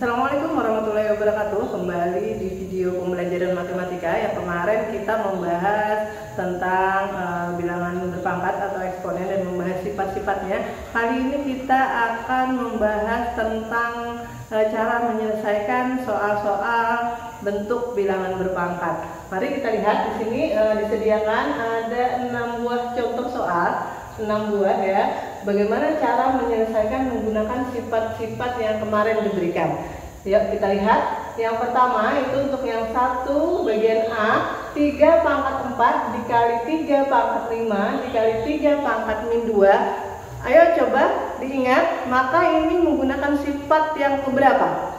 Assalamualaikum warahmatullahi wabarakatuh. Kembali di video pembelajaran matematika yang kemarin kita membahas tentang bilangan berpangkat atau eksponen dan membahas sifat-sifatnya. Kali ini kita akan membahas tentang cara menyelesaikan soal-soal bentuk bilangan berpangkat. Mari kita lihat di sini disediakan ada 6 buah contoh soal, 6 buah ya. Bagaimana cara menyelesaikan menggunakan sifat-sifat yang kemarin diberikan. Yuk kita lihat. Yang pertama itu untuk yang 1 bagian A, 3 pangkat 4 dikali 3 pangkat 5 dikali 3 pangkat min 2. Ayo coba diingat, maka ini menggunakan sifat yang keberapa?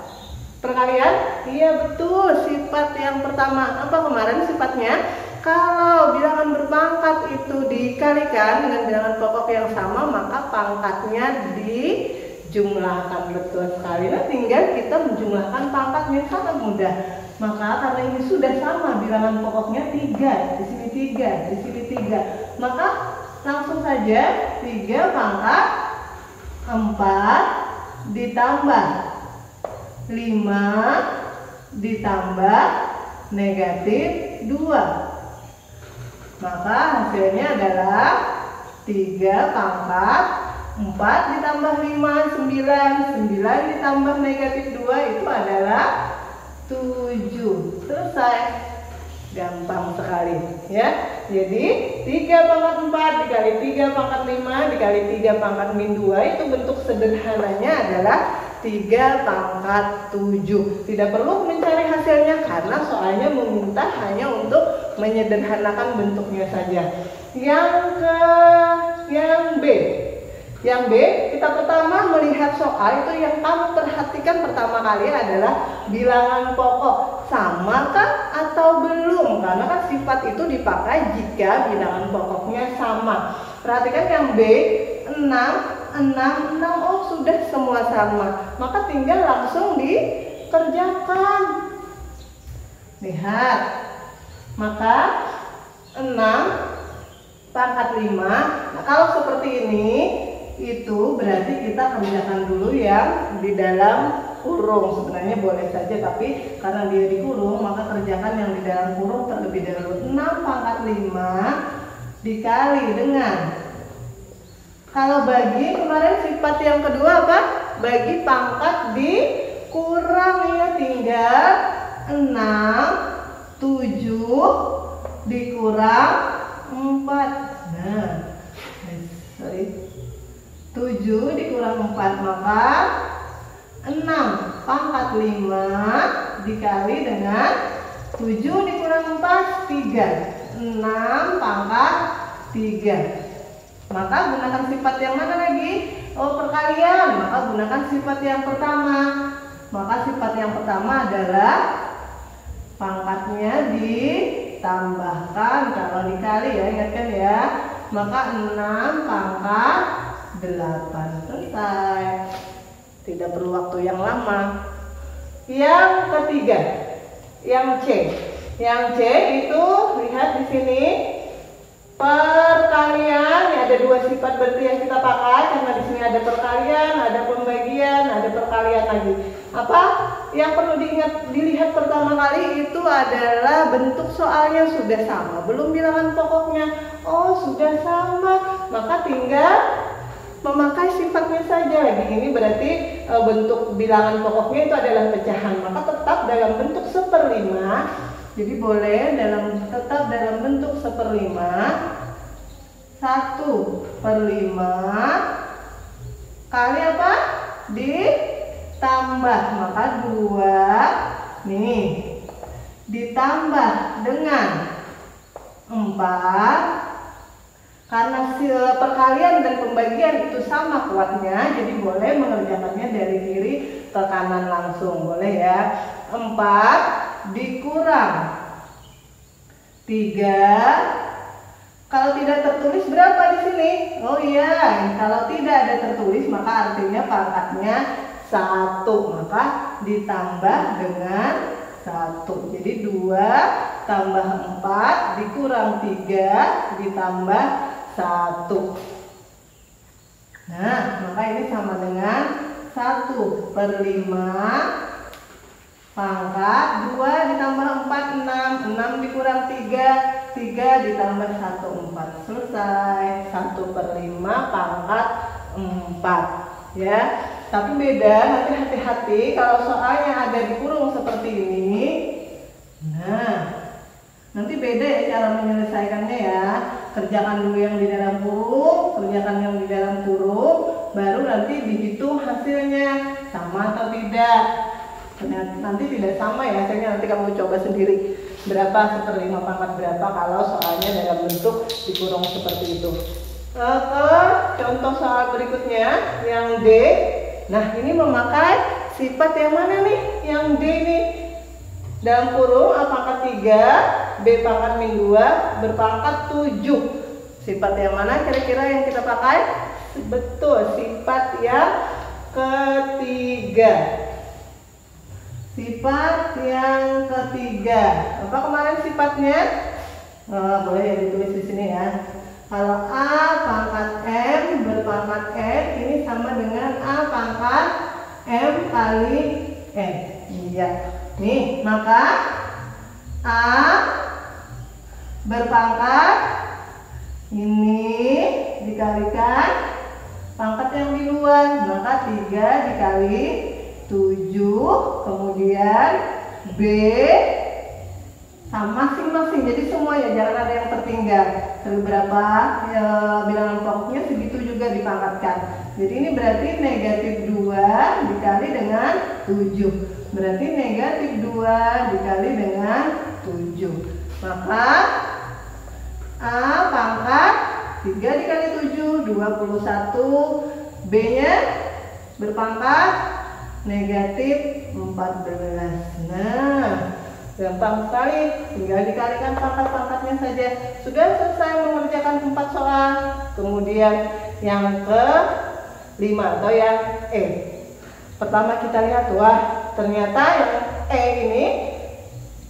Perkalian? Iya betul, sifat yang pertama. Apa kemarin sifatnya? Kalau bilangan berpangkat itu dikalikan dengan bilangan pokok yang sama, maka pangkatnya dijumlahkan. Betul sekali. Nah, tinggal kita menjumlahkan pangkatnya, sangat mudah. Maka karena ini sudah sama, bilangan pokoknya 3, di sini 3, di sini 3. Maka langsung saja 3 pangkat 4 ditambah 5 ditambah negatif 2. Maka hasilnya adalah 3 pangkat 4 ditambah 5, 9 ditambah negatif 2 itu adalah 7. Selesai. Gampang sekali ya. Jadi 3 pangkat 4 dikali 3 pangkat 5 dikali 3 pangkat min 2 itu bentuk sederhananya adalah 3 pangkat 7. Tidak perlu mencari hasilnya karena soalnya meminta hanya untuk menyederhanakan bentuknya saja. Yang B. Yang B, kita pertama melihat soal itu yang kamu perhatikan pertama kali adalah bilangan pokok. Samakah atau belum? Karena kan sifat itu dipakai jika bilangan pokoknya sama. Perhatikan yang B, 6. Oh sudah semua sama. Maka tinggal langsung dikerjakan. Lihat. Maka 6 pangkat 5. Nah, kalau seperti ini itu berarti kita kerjakan dulu yang di dalam kurung. Sebenarnya boleh saja, tapi karena dia dikurung maka kerjakan yang di dalam kurung terlebih dahulu. 6 pangkat 5 dikali dengan, kalau bagi kemarin sifat yang kedua apa? Bagi pangkat dikurang ya, tinggal 6 7 dikurang 4. Nah, 7 dikurang 4, maka 6 pangkat 5 dikali dengan 7 dikurang 4, 3. 6 pangkat 3. Maka gunakan sifat yang mana lagi? Oh, perkalian. Maka gunakan sifat yang pertama. Maka sifat yang pertama adalah pangkatnya ditambahkan kalau dikali ya, ingatkan ya. Maka 6 pangkat 8. Selesai. Tidak perlu waktu yang lama. Yang ketiga, yang C. Yang C itu lihat di sini perkalian. Ya, ada 2 sifat berarti yang kita pakai karena di sini ada perkalian, ada pembagian, ada perkalian lagi. Apa yang perlu dilihat pertama kali itu adalah bentuk soalnya sudah sama, belum bilangan pokoknya. Oh sudah sama, maka tinggal memakai sifatnya saja. Ini berarti bentuk bilangan pokoknya itu adalah pecahan, maka tetap dalam bentuk 1/5. Jadi boleh tetap dalam bentuk 1/5. 1/5 kali apa? Ditambah, maka 2 nih ditambah dengan 4. Karena perkalian dan pembagian itu sama kuatnya, jadi boleh mengerjakannya dari kiri ke kanan langsung, boleh ya. 4 dikurang 3. Kalau tidak tertulis berapa di sini? Oh iya, kalau tidak ada tertulis maka artinya pangkatnya 1, maka ditambah dengan 1. Jadi 2 tambah 4 dikurang 3 ditambah 1. Nah, maka ini sama dengan 1/5 Pangkat 2 ditambah 4, 6. 6 dikurang 3, 3 ditambah 1, 4. Selesai. 1/5 pangkat 4. Ya. Tapi beda, nanti hati-hati kalau soalnya ada dikurung seperti ini. Nah, nanti beda ya cara menyelesaikannya ya. Kerjakan dulu yang di dalam kurung, kerjakan yang di dalam kurung, baru nanti dihitung hasilnya sama atau tidak. Ternyata nanti tidak sama ya hasilnya, nanti kamu coba sendiri berapa 1/5 pangkat berapa kalau soalnya dalam bentuk dikurung seperti itu. Contoh soal berikutnya yang D. Nah, ini memakai sifat yang mana nih? Yang D nih. Dalam kurung A pangkat 3, B pangkat min 2, berpangkat 7. Sifat yang mana kira-kira yang kita pakai? Betul, sifat yang ketiga. Sifat yang ketiga. Apa kemarin sifatnya? Boleh ya ditulis di sini ya. Kalau A pangkat M berpangkat N, ini sama dengan A pangkat M kali N. Iya. Nih, maka A berpangkat ini dikalikan pangkat yang di luar, maka 3 dikali 7, kemudian B sama masing-masing, jadi semuanya jangan ada yang tertinggal. Berapa ya, bilangan pokoknya segitu juga dipangkatkan. Jadi ini berarti negatif 2 dikali dengan 7. Berarti negatif 2 dikali dengan 7. Maka A pangkat 3 dikali 7, 21. B nya berpangkat negatif 14. Nah, gampang sekali, tinggal dikalikan pangkat-pangkatnya saja. Sudah selesai mengerjakan 4 soal. Kemudian yang ke-5 atau yang E. Pertama kita lihat, wah ternyata yang E ini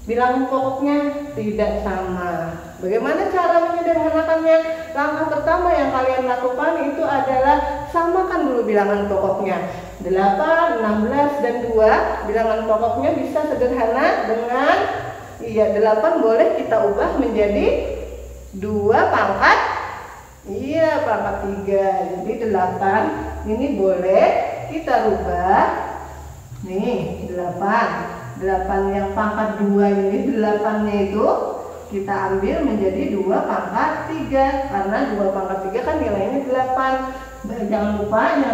bilangan pokoknya tidak sama. Bagaimana cara menyederhanakannya? Langkah pertama yang kalian lakukan itu adalah samakan dulu bilangan pokoknya. 8, 16, dan 2 bilangan pokoknya bisa sederhana dengan 8 boleh kita ubah menjadi 2 pangkat pangkat 3. Jadi 8 ini boleh kita rubah nih 8 yang pangkat 2 ini 8-nya itu kita ambil menjadi 2 pangkat 3 karena 2 pangkat 3 kan nilainya 8. Jangan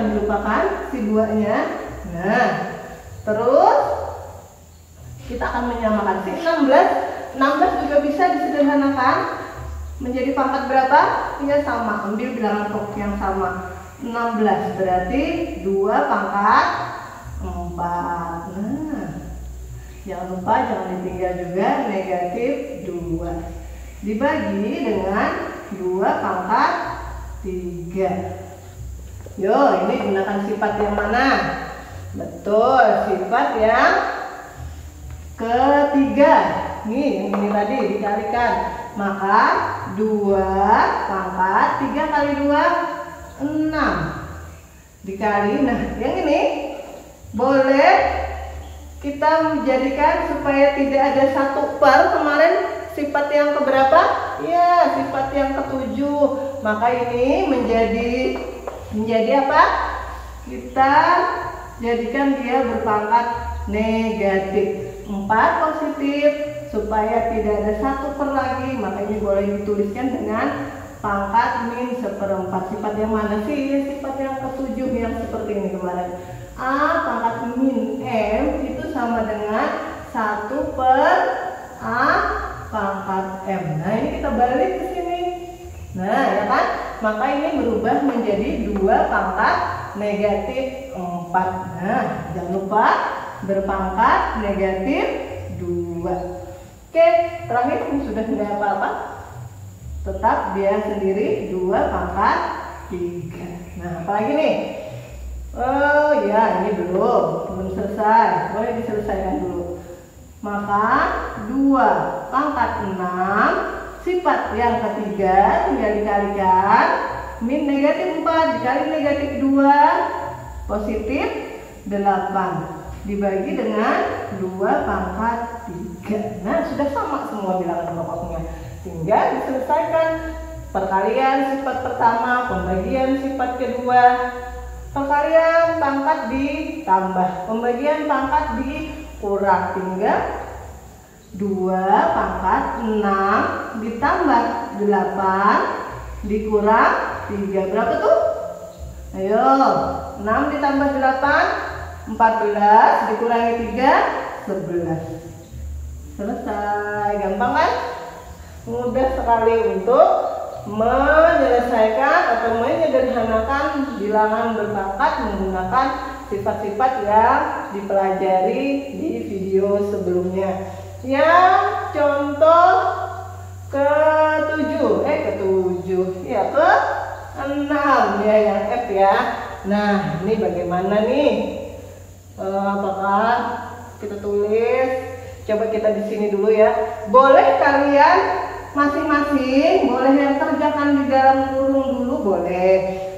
dilupakan si 2-nya. Nah, terus kita akan menyamakan si 16 juga bisa disederhanakan menjadi pangkat berapa? Ya sama, ambil bilangan pokok yang sama. 16 berarti 2 pangkat 4. Nah, jangan lupa jangan ditinggal juga negatif 2 dibagi dengan 2 pangkat 3. Yo, ini gunakan sifat yang mana? Betul, sifat yang ketiga. Nih, yang ini tadi dikalikan. Maka 2 pangkat 3 kali 2 6 dikali. Nah, yang ini boleh kita menjadikan supaya tidak ada 1 per. Kemarin sifat yang keberapa? Ya, sifat yang ke-7. Maka ini menjadi apa? Kita jadikan dia berpangkat negatif. 4 positif supaya tidak ada 1 per lagi. Maka ini boleh dituliskan dengan pangkat min 1/4. Sifat yang mana sih? Sifat yang ke-7 yang seperti ini kemarin. A pangkat min M itu sama dengan 1 per A pangkat M. Nah, ini kita balik ke sini. Nah, ya kan? Maka ini berubah menjadi 2 pangkat negatif 4. Nah, jangan lupa berpangkat negatif 2. Oke, terakhir ini sudah tidak apa-apa. Tetap dia sendiri 2 pangkat 3. Nah, apalagi nih? Oh ya, ini belum selesai. Boleh diselesaikan dulu. Maka 2 pangkat 6 sifat yang ketiga tinggal dikalikan min negatif 4 dikali negatif 2 positif 8. dibagi dengan 2 pangkat 3. Nah, sudah sama semua bilangan pokoknya. Tinggal diselesaikan perkalian sifat pertama, pembagian sifat kedua, perkalian pangkat ditambah, pembagian pangkat dikurang. Tinggal 2 pangkat 6 ditambah 8 dikurang 3. Berapa tuh? Ayo, 6 ditambah 8, 14 dikurangi 3, 11. Selesai. Gampang kan? Mudah sekali untuk menyelesaikan atau menyederhanakan bilangan berpangkat menggunakan sifat-sifat yang dipelajari di video sebelumnya. Yang contoh ke-7 ya, ke-6 ya, yang F ya. Nah, ini bagaimana nih? Apakah kita tulis? Coba kita di sini dulu ya. Boleh kalian masing-masing, boleh yang kerjakan di dalam kurung dulu boleh,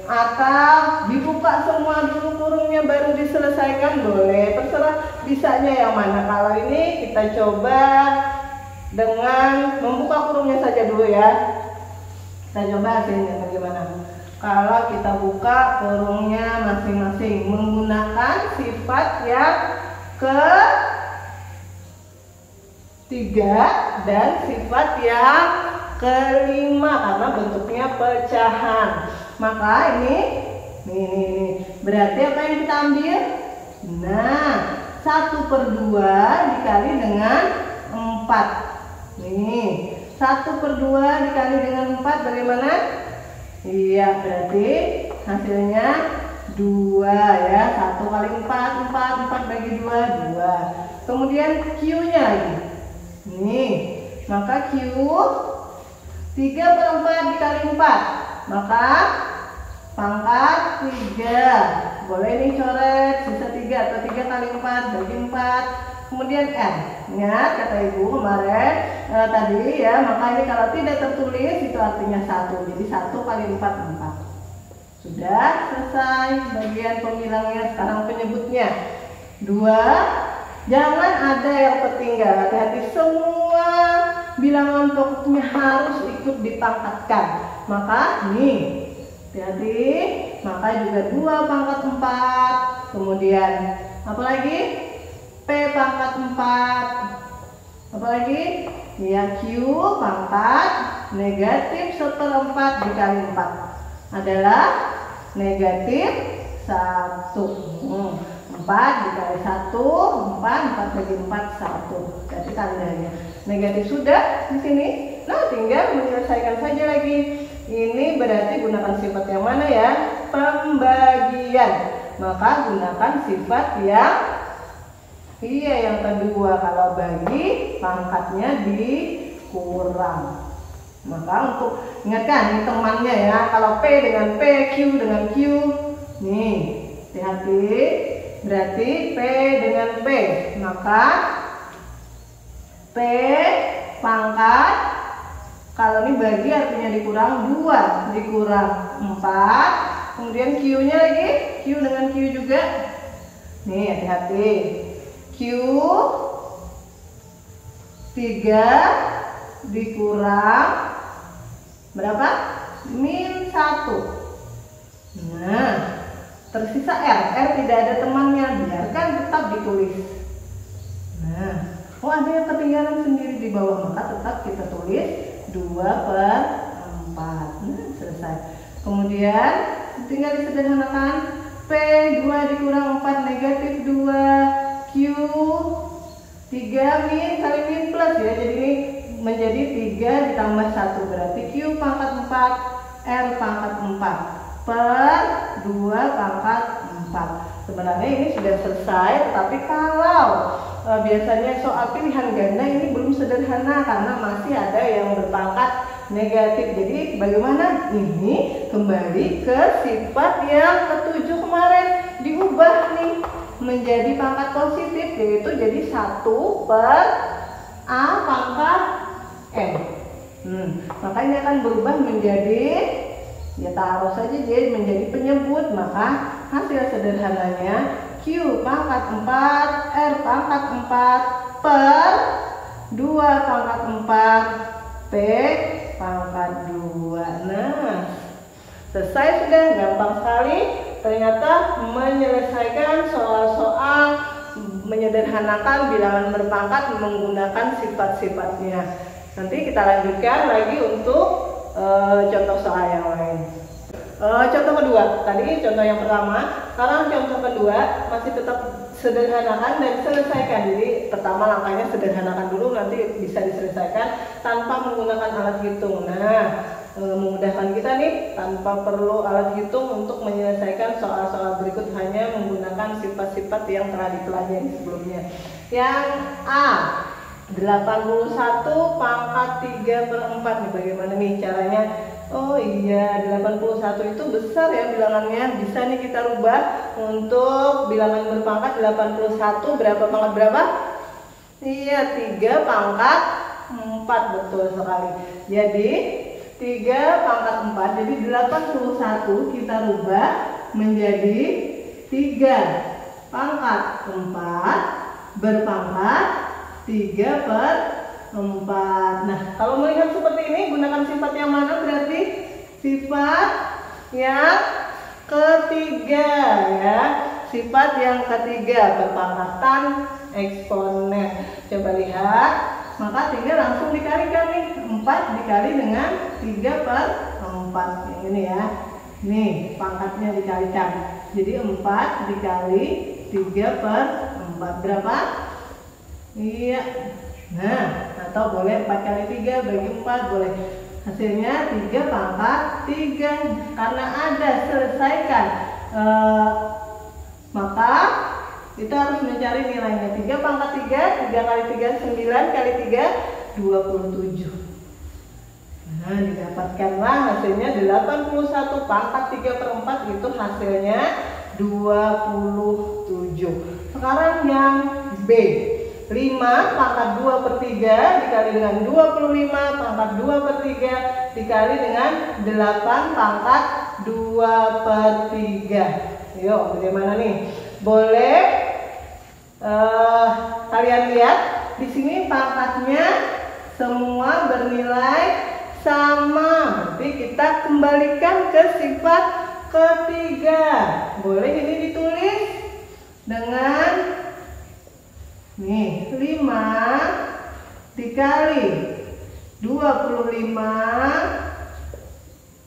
atau dibuka semua dulu kurungnya baru diselesaikan boleh, terserah bisanya yang mana. Kalau ini kita coba dengan membuka kurungnya saja dulu ya. Kita coba hasilnya bagaimana. Kalau kita buka kurungnya masing-masing menggunakan sifat yang ke-3 dan sifat yang ke-5 karena bentuknya pecahan. Maka ini berarti apa yang kita ambil? Nah, 1/2 dikali dengan 4. Nih, 1/2 dikali dengan 4 bagaimana? Iya, berarti hasilnya 2 ya. 1 kali 4, 4 bagi 2, 2. Kemudian Q-nya lagi. Nih, maka Q 3/4 dikali 4. Maka pangkat 3. Boleh nih coret sisa 3 atau 3 kali 4 bagi 4. Kemudian N. Ingat kata ibu kemarin tadi ya, maka ini kalau tidak tertulis itu artinya 1. Jadi 1 kali 4, 4. Sudah selesai bagian pembilangnya. Sekarang penyebutnya 2. Jangan ada yang tertinggal. Hati-hati, semua bilangan pokoknya harus ikut dipangkatkan. Maka nih, hati-hati. Maka juga 2 pangkat 4. Kemudian apa lagi? P pangkat 4. Apa lagi? Ya, Q pangkat negatif 1/4 dikali 4 adalah negatif 1. 4 dikali 1, 4 bagi 4, 1. Jadi tandanya negatif sudah di sini. Nah, tinggal menyelesaikan saja lagi. Ini berarti gunakan sifat yang mana ya? Pembagian. Maka gunakan sifat yang yang kedua. Kalau bagi pangkatnya dikurang. Maka untuk ingatkan ini temannya ya. Kalau P dengan P, Q dengan Q. Nih, hati-hati. Berarti P dengan P, maka P pangkat, kalau ini bagi artinya dikurang 2, dikurang 4. Kemudian Q-nya lagi, Q dengan Q juga. Nih, hati-hati. Q 3 dikurang berapa? -1. Nah, tersisa R tidak ada temannya, biarkan tetap ditulis. Nah, ada yang ketinggalan sendiri di bawah, maka tetap kita tulis 2/4. Selesai. Kemudian tinggal disederhanakan. P 2 dikurang 4 negatif 2. Q 3 min kali min plus ya, jadi ini menjadi 3 ditambah 1, berarti Q pangkat 4, R pangkat 4 per 2 pangkat 4. Sebenarnya ini sudah selesai, tetapi kalau biasanya soal pilihan ganda ini belum sederhana karena masih ada yang berpangkat negatif. Jadi bagaimana? Ini kembali ke sifat yang ke-7 kemarin, diubah nih menjadi pangkat positif, yaitu jadi 1 per A pangkat M. Maka ini akan berubah menjadi, ya taruh saja dia menjadi penyebut, maka hasil sederhananya Q pangkat 4 R pangkat 4 per 2 pangkat 4 P pangkat 2. Nah, selesai sudah, gampang sekali. Ternyata menyelesaikan soal-soal menyederhanakan bilangan berpangkat menggunakan sifat-sifatnya. Nanti kita lanjutkan lagi untuk contoh soal yang lain. Contoh kedua, tadi contoh yang pertama, sekarang contoh kedua masih tetap sederhanakan dan selesaikan. Jadi pertama langkahnya sederhanakan dulu, nanti bisa diselesaikan tanpa menggunakan alat hitung. Nah, memudahkan kita nih tanpa perlu alat hitung untuk menyelesaikan soal-soal berikut, hanya menggunakan sifat-sifat yang telah dipelajari sebelumnya. Yang A, 81 pangkat 3/4 nih, bagaimana nih caranya? Oh iya, 81 itu besar ya bilangannya. Bisa nih kita rubah untuk bilangan berpangkat 81 berapa pangkat berapa? Iya, 3 pangkat 4, betul sekali. Jadi 3 pangkat 4, jadi 81 kita rubah menjadi 3 pangkat 4 berpangkat 3/4. Nah, kalau melihat seperti ini, gunakan sifat yang mana? Berarti sifat yang ketiga ya. Sifat yang ketiga, perpangkatan eksponen. Coba lihat, maka tinggal langsung dikalikan nih. 4 dikali dengan 3/4. Ini ya. Nih, pangkatnya dikalikan. Jadi 4 dikali 3/4 berapa? Iya. Nah, atau boleh 4 kali 3 bagi 4 boleh. Hasilnya 3 pangkat 3. Karena ada selesaikan, maka kita harus mencari nilainya. 3 pangkat 3, 3 kali 3 9 kali 3 27. Nah, didapatkanlah hasilnya 81 pangkat 3/4, itu hasilnya 27. Sekarang yang B, 5 pangkat 2/3 dikali dengan 25 pangkat 2/3 dikali dengan 8 pangkat 2/3. Yuk, bagaimana nih? Boleh kalian lihat di sini pangkatnya semua bernilai sama. Berarti kita kembalikan ke sifat ketiga. Boleh ini ditulis dengan nih, 5 dikali 25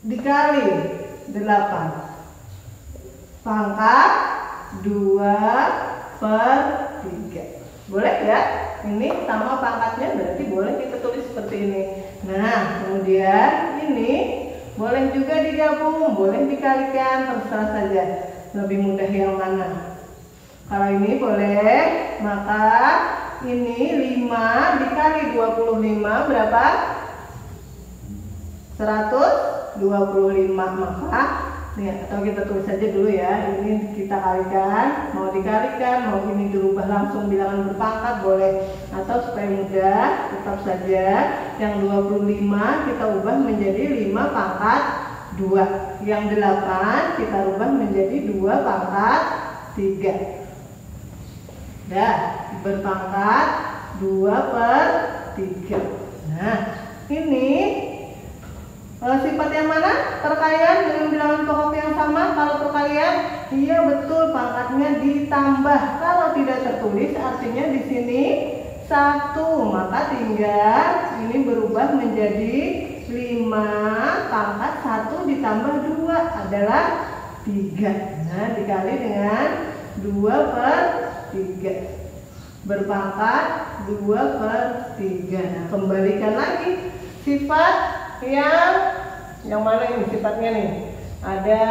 dikali 8 pangkat 2/3. Boleh ya? Ini sama pangkatnya, berarti boleh kita tulis seperti ini. Nah, kemudian ini boleh juga digabung, boleh dikalikan, terserah saja. Lebih mudah yang mana? Kalau ini boleh, maka ini 5 dikali 25 berapa? 125. Maka nih, atau kita tulis saja dulu ya. Ini kita kalikan, mau dikalikan, mau ini dirubah langsung bilangan berpangkat boleh. Atau supaya mudah, tetap saja yang 25 kita ubah menjadi 5 pangkat 2. Yang 8 kita ubah menjadi 2 pangkat 3. Dah, berpangkat 2/3. Nah, ini sifat yang mana? Perkalian dengan bilangan pokok yang sama. Kalau perkalian, iya betul, pangkatnya ditambah. Kalau tidak tertulis, artinya di sini 1, maka tinggal ini berubah menjadi 5 pangkat 1 ditambah 2 adalah 3. Nah, dikali dengan 2/3 berpangkat 2/3. Nah, kembalikan lagi sifat yang mana ini sifatnya nih? Ada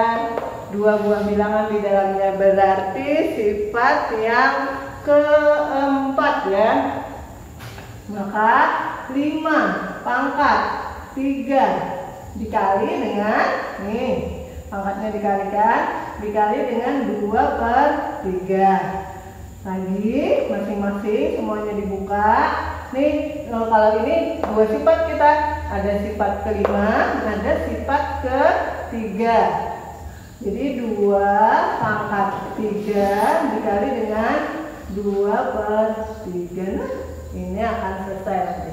2 buah bilangan di dalamnya, berarti sifat yang keempat ya. Maka 5 pangkat 3 dikali dengan nih, pangkatnya dikalikan, dikali dengan 2/3. Lagi masing-masing semuanya dibuka. Nih, kalau ini 2 sifat kita, ada sifat kelima, ada sifat ketiga. Jadi 2 pangkat 3 dikali dengan 2/3. Nah, ini akan selesai nanti.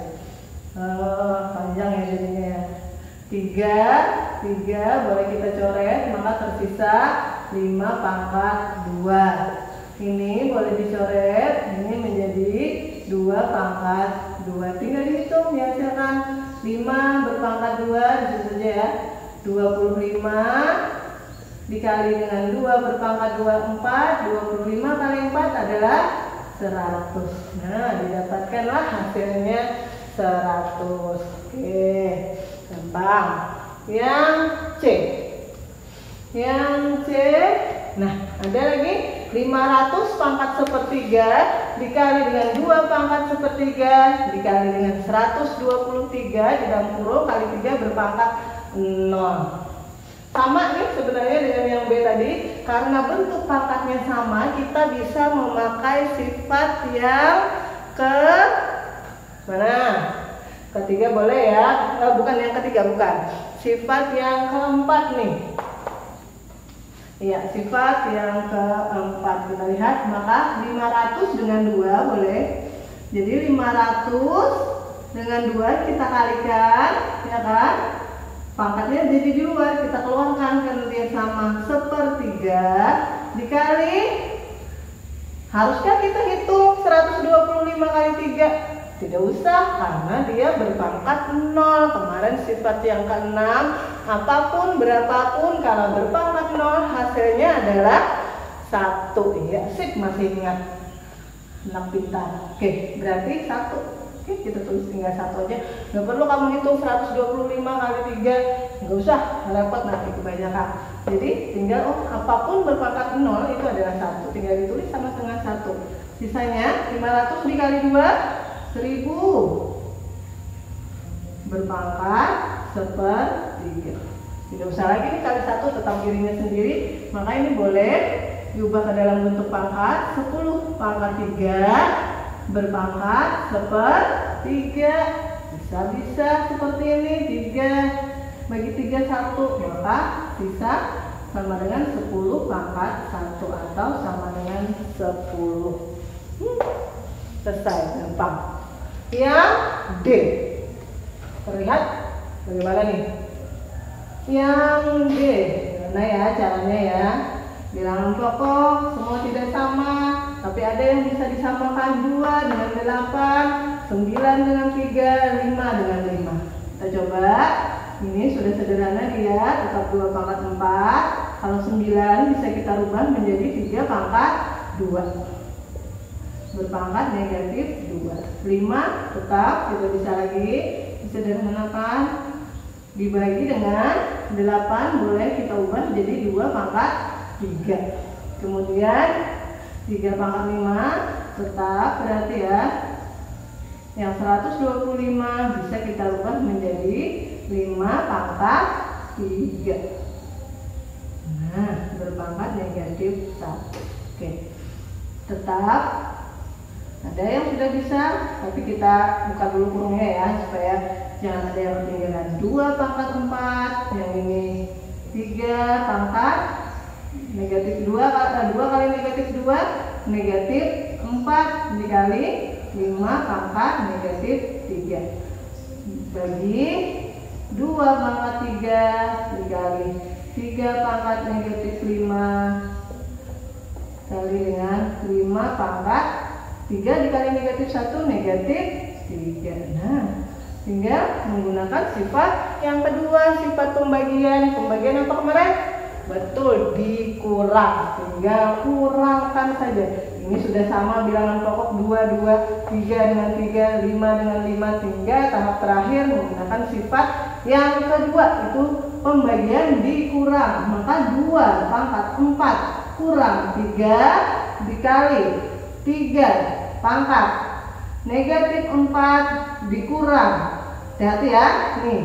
Panjang ya jadinya. 3 boleh kita coret, maka tersisa 5 pangkat 2. Ini boleh dicoret, ini menjadi 2 pangkat 2. Tinggal dihitung, dihasilkan 5 berpangkat 2, disitu saja ya. 25 dikali dengan 2 berpangkat 2, 4. 25 kali 4 adalah 100. Nah, didapatkanlah hasilnya 100. Oke, gampang. Yang C. Nah, ada lagi 500 pangkat 1/3 dikali dengan 2 pangkat 1/3 dikali dengan 123 di dalam kurung kali 3 berpangkat 0. Sama nih sebenarnya dengan yang B tadi, karena bentuk pangkatnya sama, kita bisa memakai sifat yang ke mana? Ketiga boleh ya? Bukan yang ketiga, bukan. Sifat yang keempat nih. Iya, sifat yang keempat. Kita lihat, maka 500 dengan 2 boleh. Jadi 500 dengan 2 kita kalikan, ya kan? Pangkatnya jadi di luar, kita keluarkan karena dia sama 1/3 dikali, haruskah kita hitung 125 kali 3? Tidak usah, karena dia berpangkat 0. Kemarin sifat yang ke-6, apapun berapapun kalau berpangkat 0 hasilnya adalah 1. Ya, sip, masih ingat. Anak pintar. Oke, berarti 1. Oke, kita tulis tinggal 1 aja. Nggak perlu kamu hitung 125 kali 3. Nggak usah, repot nanti kebanyakan. Jadi tinggal apapun berpangkat 0 itu adalah 1. Tinggal ditulis sama dengan 1. Sisanya 500 dikali 2, 1000 berpangkat 1/3. Tidak usah lagi nih kali 1, tetap dirinya sendiri. Maka ini boleh diubah ke dalam bentuk pangkat 10 pangkat 3 berpangkat 1/3. Bisa seperti ini, 3 bagi 3 1, maka sisa sama dengan 10 pangkat 1 atau sama dengan 10. Selesai, gampang. Yang D, terlihat bagaimana nih? Yang D, gimana ya caranya ya? Bilangan pokok semua tidak sama, tapi ada yang bisa disamakan 2 dengan 8, 9 dengan 3, 5 dengan 5. Kita coba. Ini sudah sederhana dia, tetap 2 pangkat 4. Kalau 9 bisa kita rubah menjadi 3 pangkat 2. Berpangkat negatif 2. 5 tetap kita bisa lagi disederhanakan, dibagi dengan 8 boleh kita ubah jadi 2 pangkat 3. Kemudian 3 pangkat 5 tetap berarti ya, yang 125 bisa kita ubah menjadi 5 pangkat 3. Nah, berpangkat negatif 1. Oke, tetap ada yang sudah bisa, tapi kita buka dulu kurungnya ya, supaya jangan ada yang ketinggalan. 2 pangkat 4, yang ini 3 pangkat negatif 2, 2 kali negatif 2, negatif 4 dikali 5 pangkat negatif 3. Bagi 2 pangkat 3 dikali 3 pangkat negatif 5 kali dengan 5 pangkat 3 dikali negatif 1 negatif 3. Nah, tinggal menggunakan sifat yang kedua, sifat pembagian. Pembagian apa kemarin? Betul, dikurang. Tinggal kurangkan saja. Ini sudah sama bilangan pokok 2, 2, 3 dengan 3, 5 dengan 5. Tinggal tahap terakhir menggunakan sifat yang kedua, itu pembagian dikurang. Maka 2 pangkat 4 kurang 3 dikali 3 pangkat negatif 4 dikurang, hati-hati ya, nih,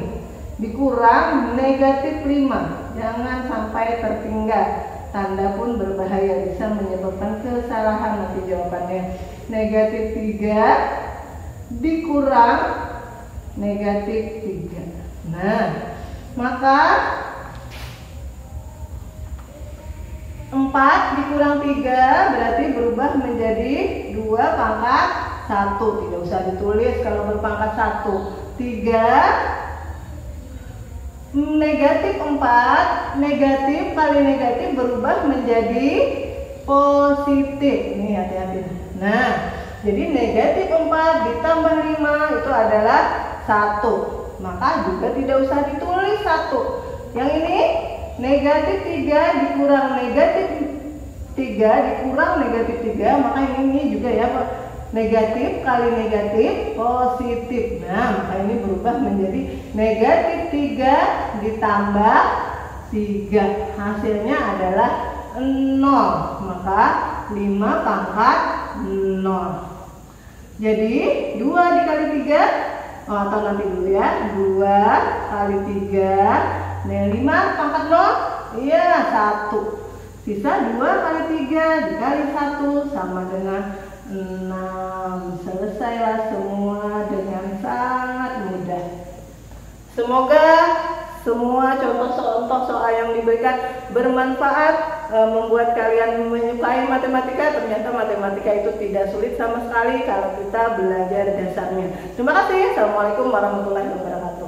dikurang negatif 5. Jangan sampai tertinggal, tanda pun berbahaya, bisa menyebabkan kesalahan nanti jawabannya. Negatif 3 dikurang negatif 3. Nah, maka 4 dikurang 3 berarti berubah menjadi 2 pangkat 1. Tidak usah ditulis kalau berpangkat 1. 3 negatif 4, negatif kali negatif berubah menjadi positif. Nih hati-hati. Nah, jadi negatif 4 ditambah 5 itu adalah 1. Maka juga tidak usah ditulis 1. Yang ini negatif 3 dikurang negatif 3 dikurang negatif 3, maka ini juga ya negatif kali negatif positif. Nah, maka ini berubah menjadi negatif 3 ditambah 3. Hasilnya adalah 0. Maka 5 pangkat 0. Jadi 2 dikali 3, atau nanti dulu ya, 2 kali 3. Nah, 5 pangkat 0, iya 1. Sisa 2 kali 3 dikali 1 sama dengan 6. Selesailah semua dengan sangat mudah. Semoga semua contoh-contoh soal yang diberikan bermanfaat, membuat kalian menyukai matematika. Ternyata matematika itu tidak sulit sama sekali kalau kita belajar dasarnya. Terima kasih. Assalamualaikum warahmatullahi wabarakatuh.